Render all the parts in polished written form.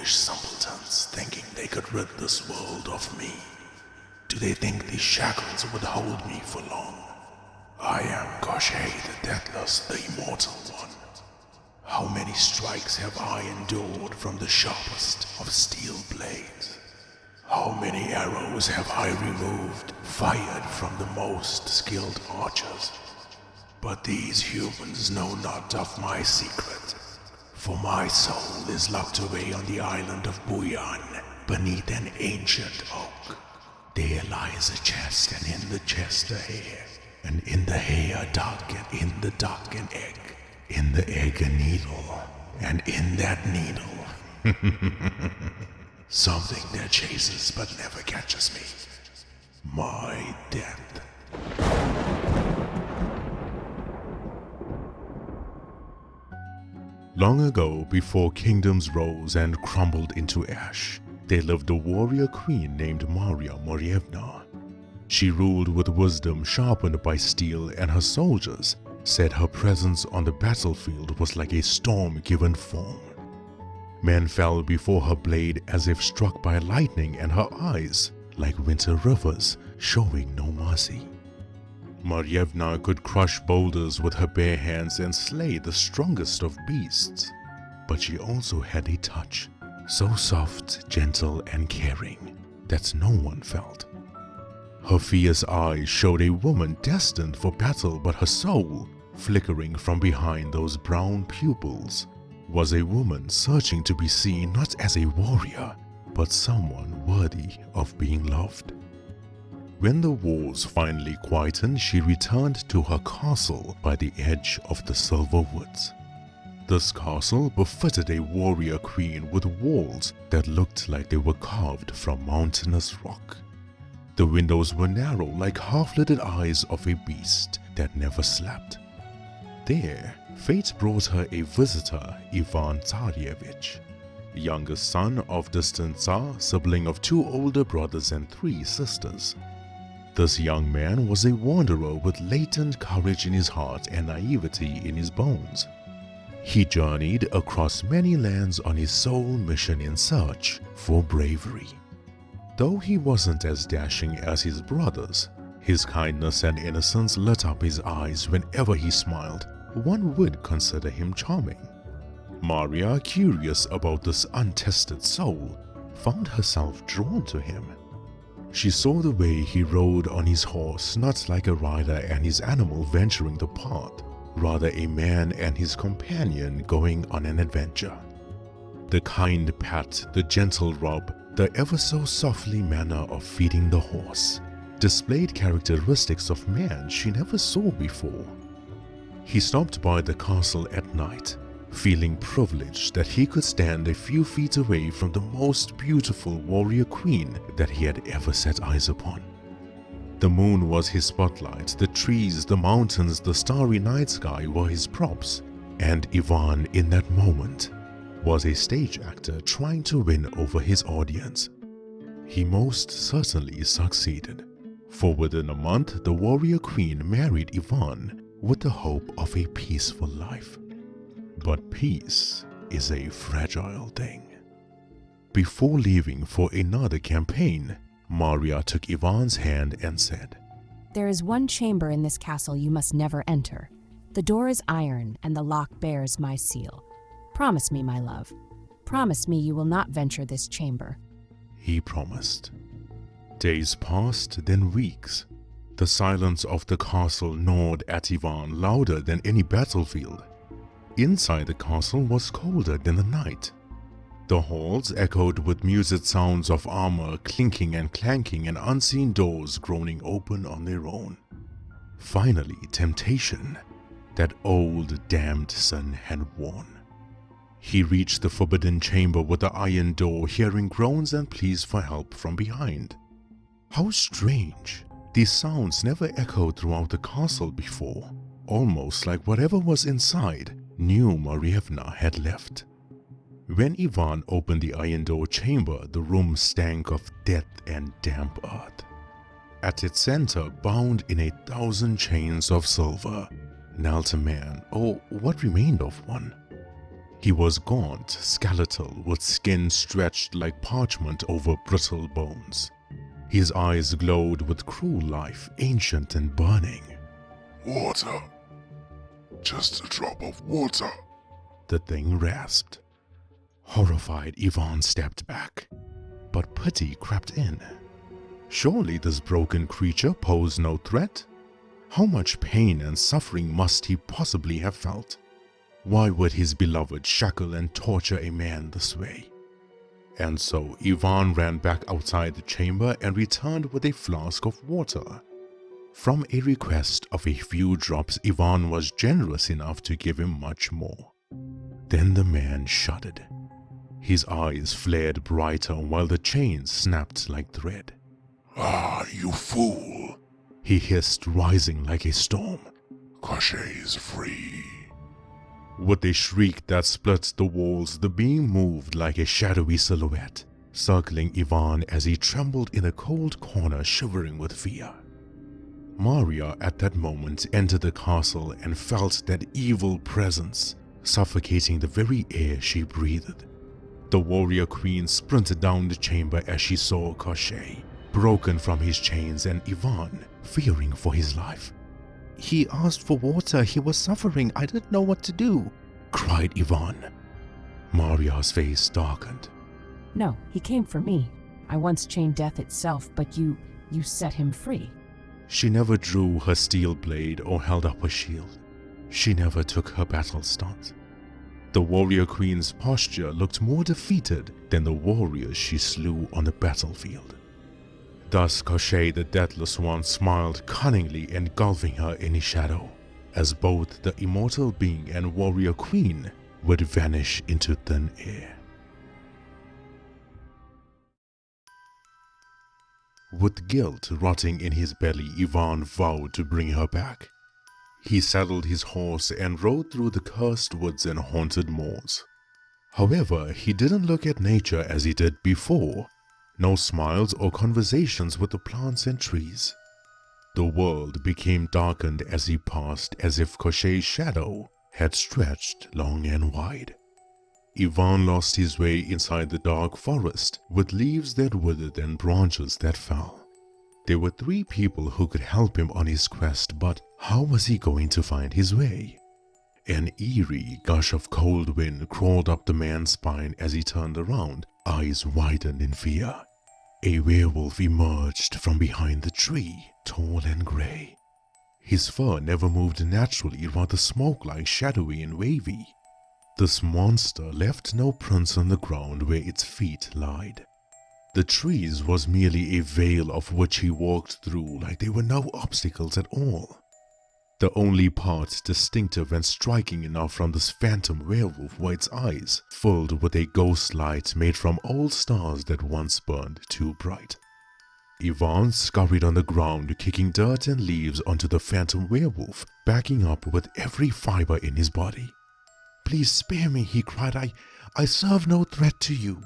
foolish simpletons, thinking they could rid this world of me. Do they think these shackles would hold me for long? I am Koschei the Deathless, the immortal one. How many strikes have I endured from the sharpest of steel blades? How many arrows have I removed, fired from the most skilled archers? But these humans know not of my secret, for my soul is locked away on the island of Buyan, beneath an ancient oak. There lies a chest, and in the chest a hair, and in the hair a duck, and in the duck an egg, in the egg a needle, and in that needle something that chases but never catches me. My death. Long ago, before kingdoms rose and crumbled into ash, there lived a warrior queen named Marya Morevna. She ruled with wisdom sharpened by steel, and her soldiers said her presence on the battlefield was like a storm given form. Men fell before her blade as if struck by lightning, and her eyes, like winter rivers, showing no mercy. Morevna could crush boulders with her bare hands and slay the strongest of beasts. But she also had a touch, so soft, gentle, and caring, that no one felt. Her fierce eyes showed a woman destined for battle, but her soul, flickering from behind those brown pupils, was a woman searching to be seen not as a warrior, but someone worthy of being loved. When the wars finally quietened, she returned to her castle by the edge of the Silver Woods. This castle befitted a warrior queen with walls that looked like they were carved from mountainous rock. The windows were narrow like half-lidded eyes of a beast that never slept. There, fate brought her a visitor, Ivan Tsarevich, youngest son of distant Tsar, sibling of 2 older brothers and 3 sisters. This young man was a wanderer with latent courage in his heart and naivety in his bones. He journeyed across many lands on his sole mission in search for bravery. Though he wasn't as dashing as his brothers, his kindness and innocence lit up his eyes whenever he smiled. One would consider him charming. Marya, curious about this untested soul, found herself drawn to him. She saw the way he rode on his horse, not like a rider and his animal venturing the path, rather a man and his companion going on an adventure. The kind pat, the gentle rub, the ever so softly manner of feeding the horse, displayed characteristics of man she never saw before. He stopped by the castle at night, feeling privileged that he could stand a few feet away from the most beautiful warrior queen that he had ever set eyes upon. The moon was his spotlight, the trees, the mountains, the starry night sky were his props, and Ivan in that moment was a stage actor trying to win over his audience. He most certainly succeeded, for within a month the warrior queen married Ivan with the hope of a peaceful life. But peace is a fragile thing. Before leaving for another campaign, Marya took Ivan's hand and said, "There is one chamber in this castle you must never enter. The door is iron and the lock bears my seal. Promise me, my love. Promise me you will not venture this chamber." He promised. Days passed, then weeks. The silence of the castle gnawed at Ivan louder than any battlefield. Inside the castle was colder than the night. The halls echoed with muted sounds of armor clinking and clanking and unseen doors groaning open on their own. Finally, temptation, that old damned sin, had won. He reached the forbidden chamber with the iron door, hearing groans and pleas for help from behind. How strange! These sounds never echoed throughout the castle before, almost like whatever was inside knew Morevna had left. When Ivan opened the iron door chamber, the room stank of death and damp earth. At its center, bound in 1,000 chains of silver, knelt a man, or what remained of one. He was gaunt, skeletal, with skin stretched like parchment over brittle bones. His eyes glowed with cruel life, ancient and burning. Water. Just a drop of water. The thing rasped. Horrified, Ivan stepped back, but pity crept in. Surely this broken creature posed no threat? How much pain and suffering must he possibly have felt? Why would his beloved shackle and torture a man this way? And so Ivan ran back outside the chamber and returned with a flask of water. From a request of a few drops, Ivan was generous enough to give him much more. Then the man shuddered. His eyes flared brighter while the chains snapped like thread. Ah, you fool! He hissed, rising like a storm. Koschei is free. With a shriek that split the walls, the being moved like a shadowy silhouette, circling Ivan as he trembled in a cold corner, shivering with fear. Marya at that moment entered the castle and felt that evil presence, suffocating the very air she breathed. The warrior queen sprinted down the chamber as she saw Koschei, broken from his chains, and Ivan, fearing for his life. "He asked for water. He was suffering. I didn't know what to do," cried Ivan. Marya's face darkened. No, he came for me. I once chained death itself, but you set him free. She never drew her steel blade or held up a shield. She never took her battle stance. The warrior queen's posture looked more defeated than the warriors she slew on the battlefield. Thus Koschei the Deathless One smiled cunningly, engulfing her in his shadow, as both the immortal being and warrior queen would vanish into thin air. With guilt rotting in his belly, Ivan vowed to bring her back. He saddled his horse and rode through the cursed woods and haunted moors. However, he didn't look at nature as he did before. No smiles or conversations with the plants and trees. The world became darkened as he passed, as if Koschei's shadow had stretched long and wide. Ivan lost his way inside the dark forest, with leaves that withered and branches that fell. There were 3 people who could help him on his quest, but how was he going to find his way? An eerie gush of cold wind crawled up the man's spine as he turned around, eyes widened in fear. A werewolf emerged from behind the tree, tall and grey. His fur never moved naturally, rather smoke-like, shadowy and wavy. This monster left no prints on the ground where its feet lied. The trees was merely a veil of which he walked through like they were no obstacles at all. The only part distinctive and striking enough from this phantom werewolf were its eyes, filled with a ghost light made from old stars that once burned too bright. Ivan scurried on the ground, kicking dirt and leaves onto the phantom werewolf, backing up with every fiber in his body. "Please spare me," he cried. I serve no threat to you."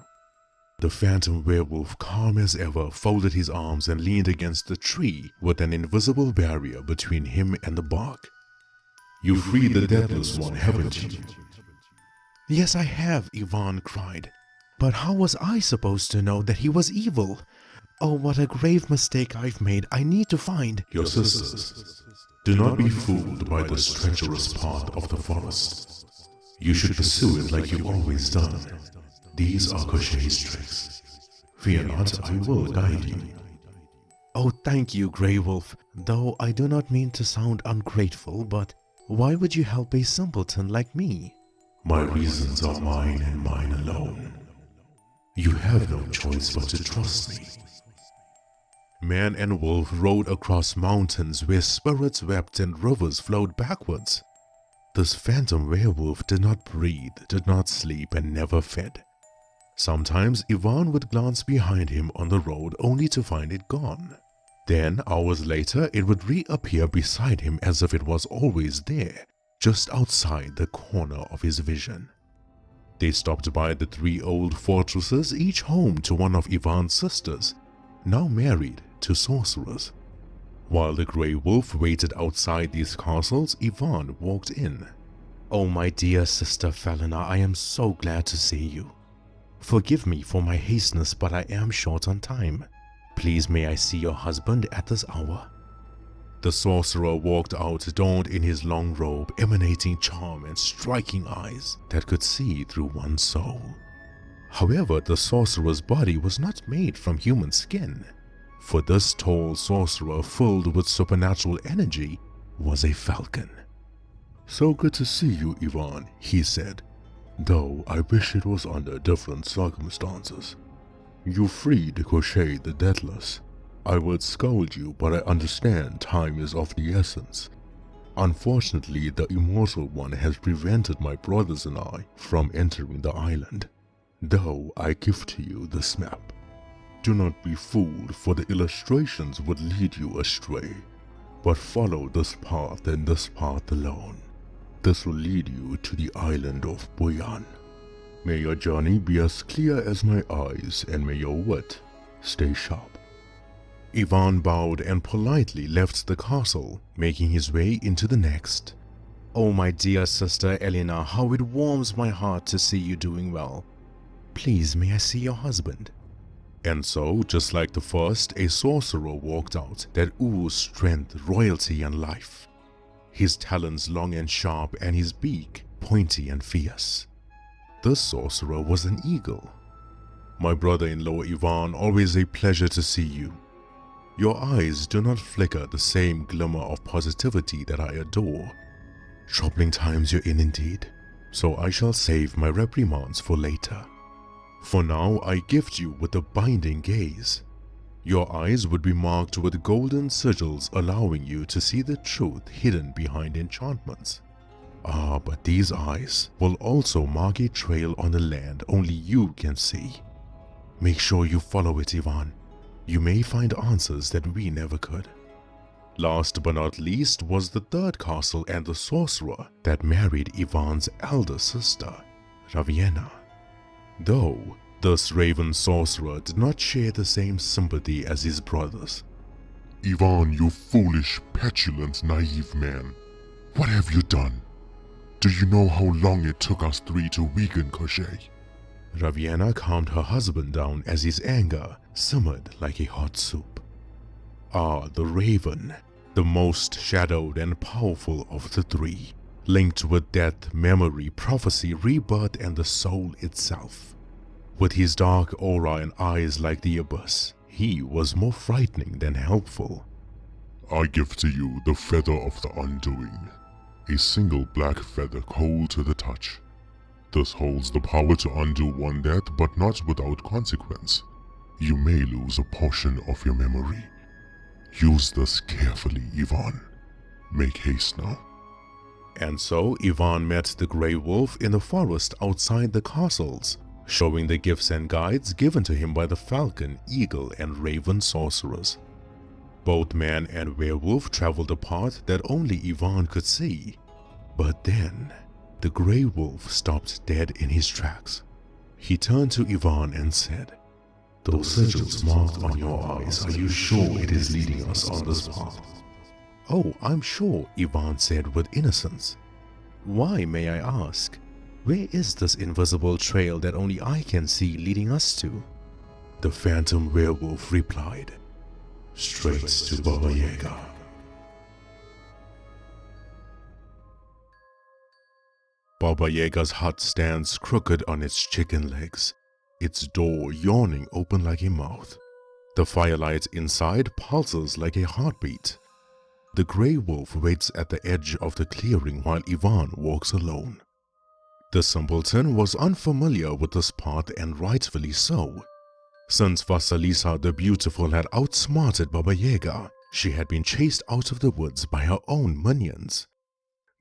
The phantom werewolf, calm as ever, folded his arms and leaned against the tree with an invisible barrier between him and the bark. "You freed the Deathless One, haven't you?" "Yes, I have," Ivan cried. "But how was I supposed to know that he was evil? Oh, what a grave mistake I've made. I need to find "Your sisters. Do not be fooled by this treacherous part of the forest. You should pursue it like you've always done. These are Koschei's tricks. Fear not, I will guide you." "Oh, thank you, Grey Wolf. Though I do not mean to sound ungrateful, but why would you help a simpleton like me?" "My reasons are mine and mine alone. You have no choice but to trust me." Man and wolf rode across mountains where spirits wept and rivers flowed backwards. This phantom werewolf did not breathe, did not sleep, and never fed. Sometimes Ivan would glance behind him on the road only to find it gone. Then, hours later, it would reappear beside him as if it was always there, just outside the corner of his vision. They stopped by the 3 old fortresses, each home to one of Ivan's sisters, now married to sorcerers. While the Grey Wolf waited outside these castles, Ivan walked in. Oh, my dear sister Felina, I am so glad to see you. Forgive me for my hasteness, but I am short on time. Please may I see your husband at this hour? The sorcerer walked out donned in his long robe, emanating charm and striking eyes that could see through one's soul. However, the sorcerer's body was not made from human skin, for this tall sorcerer filled with supernatural energy was a falcon. So good to see you, Ivan, he said, though I wish it was under different circumstances. You freed Koschei the Deathless. I would scold you, but I understand time is of the essence. Unfortunately, the immortal one has prevented my brothers and I from entering the island, though I give to you this map. Do not be fooled, for the illustrations would lead you astray, but follow this path and this path alone. This will lead you to the island of Boyan. May your journey be as clear as my eyes, and may your wit stay sharp. Ivan bowed and politely left the castle, making his way into the next. Oh, my dear sister Elena, how it warms my heart to see you doing well. Please, may I see your husband? And so, just like the first, a sorcerer walked out that oozed strength, royalty, and life. His talons long and sharp, and his beak pointy and fierce. This sorcerer was an eagle. My brother-in-law Ivan, always a pleasure to see you. Your eyes do not flicker the same glimmer of positivity that I adore. Troubling times you're in indeed, so I shall save my reprimands for later. For now, I gift you with a binding gaze. Your eyes would be marked with golden sigils, allowing you to see the truth hidden behind enchantments. Ah, but these eyes will also mark a trail on the land only you can see. Make sure you follow it, Ivan. You may find answers that we never could. Last but not least was the third castle and the sorcerer that married Ivan's elder sister, Ravenna. Though this raven sorcerer did not share the same sympathy as his brothers. Ivan, you foolish, petulant, naive man. What have you done? Do you know how long it took us three to weaken Koschei? Ravenna calmed her husband down as his anger simmered like a hot soup. Ah, the raven, the most shadowed and powerful of the three, linked with death, memory, prophecy, rebirth, and the soul itself. With his dark aura and eyes like the abyss, he was more frightening than helpful. I give to you the feather of the undoing, a single black feather cold to the touch. This holds the power to undo one death, but not without consequence. You may lose a portion of your memory. Use this carefully, Ivan. Make haste now. And so Ivan met the Grey Wolf in the forest outside the castles, showing the gifts and guides given to him by the falcon, eagle, and raven sorcerers. Both man and werewolf traveled a path that only Ivan could see. But then, the Grey Wolf stopped dead in his tracks. He turned to Ivan and said, "Those sigils marked on your eyes, are you sure it is leading us on this path?" Oh, I'm sure, Ivan said with innocence. Why, may I ask? Where is this invisible trail that only I can see leading us to? The phantom werewolf replied, "Straight to Baba Yaga." Baba Yaga's hut stands crooked on its chicken legs, its door yawning open like a mouth. The firelight inside pulses like a heartbeat. The Grey Wolf waits at the edge of the clearing while Ivan walks alone. The simpleton was unfamiliar with this path, and rightfully so. Since Vasilisa the Beautiful had outsmarted Baba Yaga, she had been chased out of the woods by her own minions.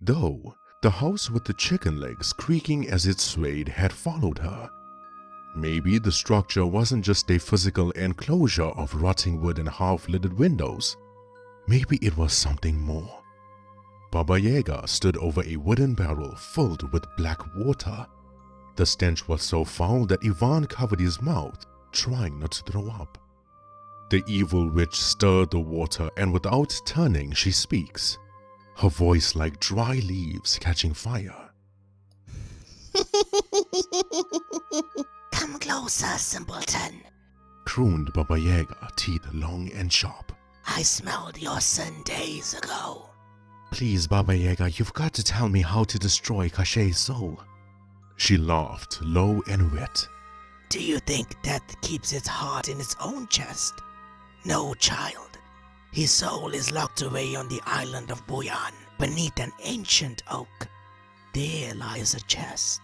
Though, the house with the chicken legs creaking as it swayed had followed her. Maybe the structure wasn't just a physical enclosure of rotting wood and half-lidded windows. Maybe it was something more. Baba Yaga stood over a wooden barrel filled with black water. The stench was so foul that Ivan covered his mouth, trying not to throw up. The evil witch stirred the water, and without turning she speaks, her voice like dry leaves catching fire. Come closer, simpleton. crooned Baba Yaga, teeth long and sharp. I smelled your sin days ago. Please, Baba Yaga, you've got to tell me how to destroy Koschei's soul. She laughed, low and wet. Do you think death keeps its heart in its own chest? No, child. His soul is locked away on the island of Buyan, beneath an ancient oak. There lies a chest.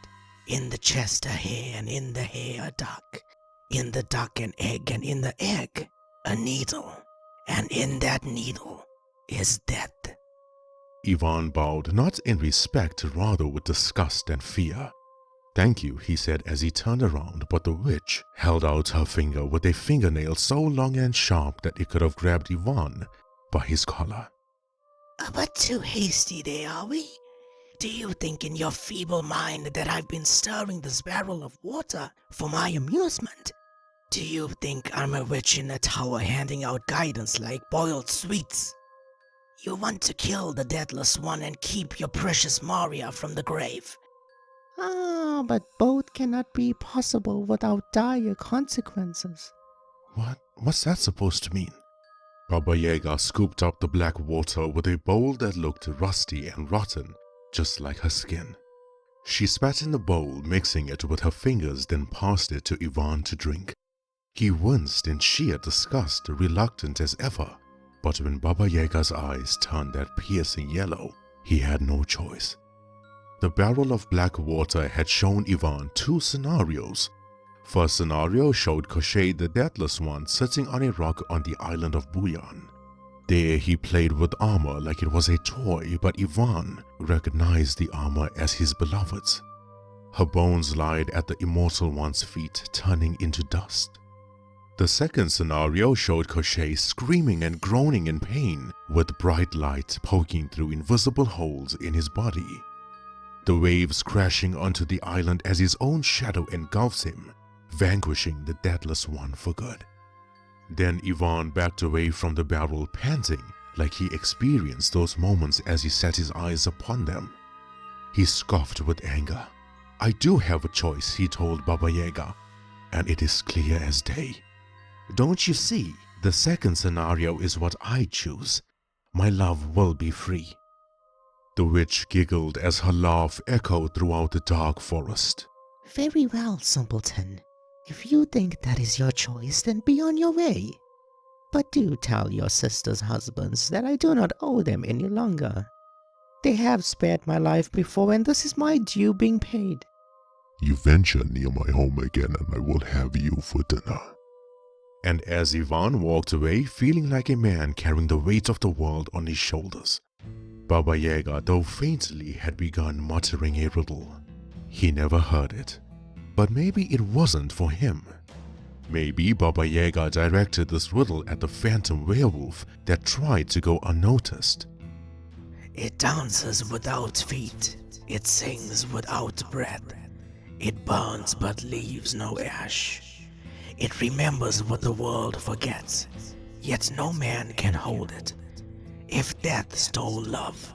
In the chest a hare, and in the hare a duck. In the duck an egg, and in the egg a needle. And in that needle is death. Ivan bowed, not in respect, rather with disgust and fear. Thank you, he said as he turned around, but the witch held out her finger with a fingernail so long and sharp that it could have grabbed Ivan by his collar. But too hasty there, are we? Do you think in your feeble mind that I've been stirring this barrel of water for my amusement? Do you think I'm a witch in a tower handing out guidance like boiled sweets? You want to kill the Deathless One and keep your precious Marya from the grave. Ah, but both cannot be possible without dire consequences. What's that supposed to mean? Baba Yaga scooped up the black water with a bowl that looked rusty and rotten, just like her skin. She spat in the bowl, mixing it with her fingers, then passed it to Ivan to drink. He winced in sheer disgust, reluctant as ever. But when Baba Yaga's eyes turned that piercing yellow, he had no choice. The barrel of black water had shown Ivan two scenarios. First scenario showed Koschei the Deathless One sitting on a rock on the island of Buyan. There he played with armor like it was a toy, but Ivan recognized the armor as his beloved's. Her bones lied at the immortal one's feet, turning into dust. The second scenario showed Koschei screaming and groaning in pain, with bright light poking through invisible holes in his body. The waves crashing onto the island as his own shadow engulfs him, vanquishing the Deathless One for good. Then Ivan backed away from the barrel, panting like he experienced those moments as he set his eyes upon them. He scoffed with anger. I do have a choice, he told Baba Yaga, and it is clear as day. Don't you see? The second scenario is what I choose. My love will be free. The witch giggled as her laugh echoed throughout the dark forest. Very well, simpleton. If you think that is your choice, then be on your way. But do tell your sister's husbands that I do not owe them any longer. They have spared my life before, and this is my due being paid. You venture near my home again and I will have you for dinner. And as Ivan walked away, feeling like a man carrying the weight of the world on his shoulders, Baba Yaga, though faintly, had begun muttering a riddle. He never heard it. But maybe it wasn't for him. Maybe Baba Yaga directed this riddle at the phantom werewolf that tried to go unnoticed. It dances without feet. It sings without breath. It burns but leaves no ash. It remembers what the world forgets, yet no man can hold it. If death stole love,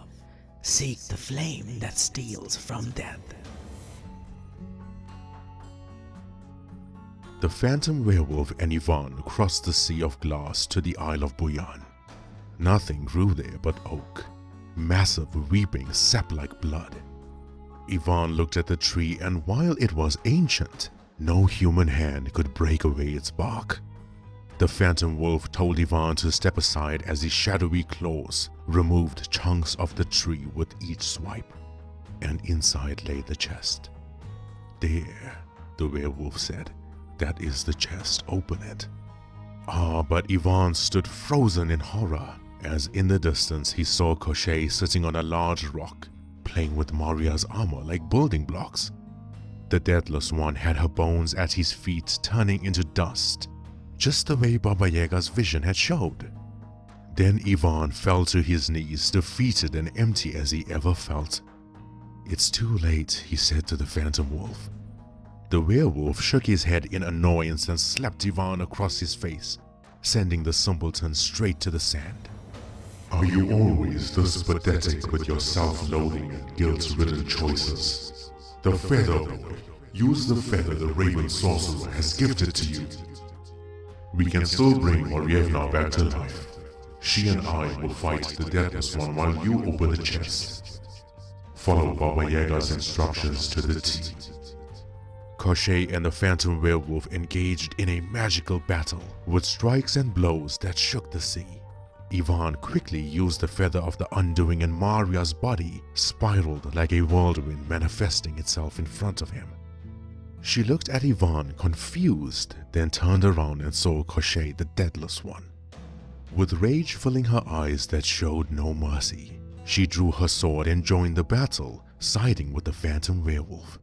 seek the flame that steals from death. The phantom werewolf and Ivan crossed the sea of glass to the Isle of Buyan. Nothing grew there but oak, massive, weeping, sap-like blood. Ivan looked at the tree, and while it was ancient, no human hand could break away its bark. The phantom wolf told Ivan to step aside as his shadowy claws removed chunks of the tree with each swipe, and inside lay the chest. There, the werewolf said, that is the chest, open it. Ah, but Ivan stood frozen in horror, as in the distance he saw Koschei sitting on a large rock, playing with Marya's armor like building blocks. The Deathless One had her bones at his feet turning into dust, just the way Baba Yaga's vision had showed. Then Ivan fell to his knees, defeated and empty as he ever felt. It's too late, he said to the phantom wolf. The werewolf shook his head in annoyance and slapped Ivan across his face, sending the simpleton straight to the sand. Are you always this pathetic with your self-loathing and guilt-ridden choices? The feather boy, Use the feather the raven sorcerer has gifted to you. We can still bring Morevna back to life. She and I will fight the Deathless One while you open the chest. Follow Baba Yaga's instructions to the T. Koschei and the phantom werewolf engaged in a magical battle with strikes and blows that shook the sea. Ivan quickly used the feather of the undoing and Marya's body spiraled like a whirlwind manifesting itself in front of him. She looked at Ivan confused, then turned around and saw Koschei the Deathless One. With rage filling her eyes that showed no mercy, she drew her sword and joined the battle, siding with the phantom werewolf.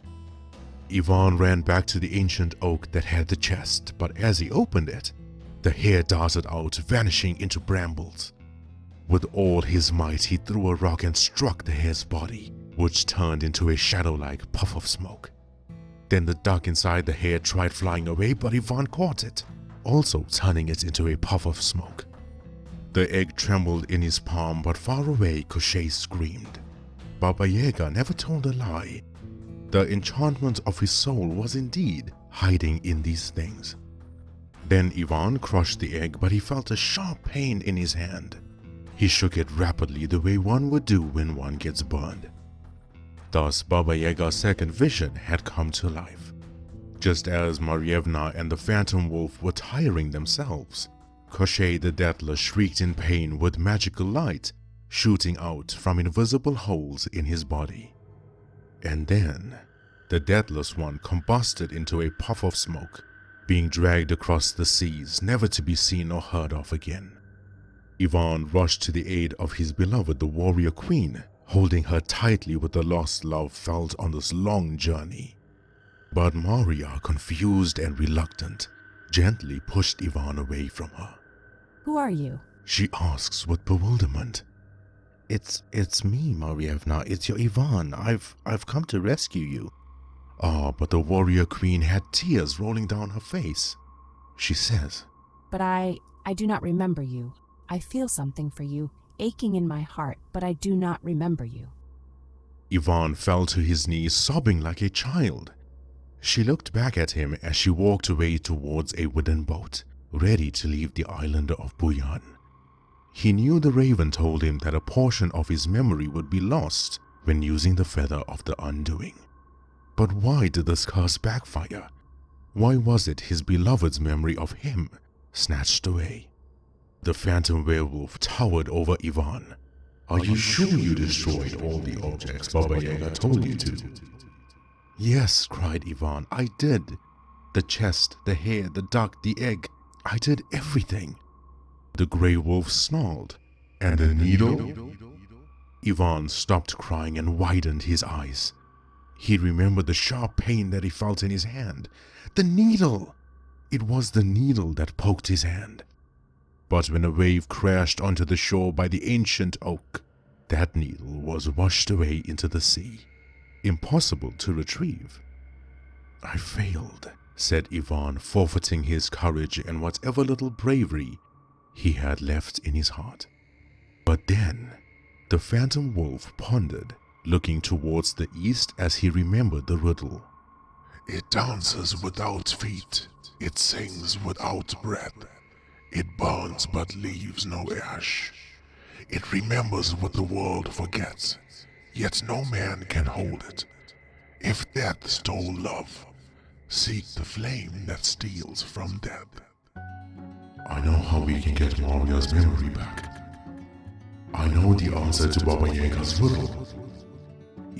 Ivan ran back to the ancient oak that had the chest, but as he opened it, the hare darted out, vanishing into brambles. With all his might, he threw a rock and struck the hare's body, which turned into a shadow-like puff of smoke. Then the duck inside the hare tried flying away, but Ivan caught it, also turning it into a puff of smoke. The egg trembled in his palm, but far away Koschei screamed. Baba Yaga never told a lie. The enchantment of his soul was indeed hiding in these things. Then Ivan crushed the egg, but he felt a sharp pain in his hand. He shook it rapidly the way one would do when one gets burned. Thus Baba Yaga's second vision had come to life. Just as Morevna and the phantom wolf were tiring themselves, Koschei the Deathless shrieked in pain with magical light shooting out from invisible holes in his body. And then the Deathless One combusted into a puff of smoke, being dragged across the seas, never to be seen or heard of again. Ivan rushed to the aid of his beloved, the warrior queen, holding her tightly with the lost love felt on this long journey. But Marya, confused and reluctant, gently pushed Ivan away from her. Who are you? She asks with bewilderment. It's me, Morevna. It's your Ivan. I've come to rescue you. But the warrior queen had tears rolling down her face. She says, But I do not remember you. I feel something for you, aching in my heart, but I do not remember you. Ivan fell to his knees, sobbing like a child. She looked back at him as she walked away towards a wooden boat, ready to leave the island of Buyan. He knew the raven told him that a portion of his memory would be lost when using the feather of the undoing. But why did this curse backfire? Why was it his beloved's memory of him snatched away? The phantom werewolf towered over Ivan. Are you sure you destroyed all the objects Baba Yaga told you to? Yes, cried Ivan, I did. The chest, the hare, the duck, the egg. I did everything. The grey wolf snarled. And the needle? Ivan stopped crying and widened his eyes. He remembered the sharp pain that he felt in his hand. The needle! It was the needle that poked his hand. But when a wave crashed onto the shore by the ancient oak, that needle was washed away into the sea. Impossible to retrieve. I failed, said Ivan, forfeiting his courage and whatever little bravery he had left in his heart. But then the phantom wolf pondered, looking towards the east as he remembered the riddle. It dances without feet, it sings without breath, it burns but leaves no ash. It remembers what the world forgets, yet no man can hold it. If death stole love, seek the flame that steals from death. I know how we can get Marya's memory back. I know the answer to Baba Yaga's riddle.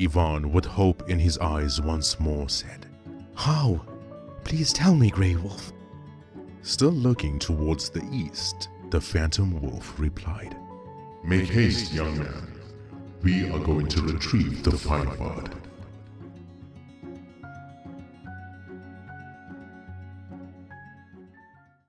Ivan, with hope in his eyes, once more said, How? Please tell me, Grey Wolf. Still looking towards the east, the phantom wolf replied, Make haste, young man. We are going to retrieve the Fire Bird.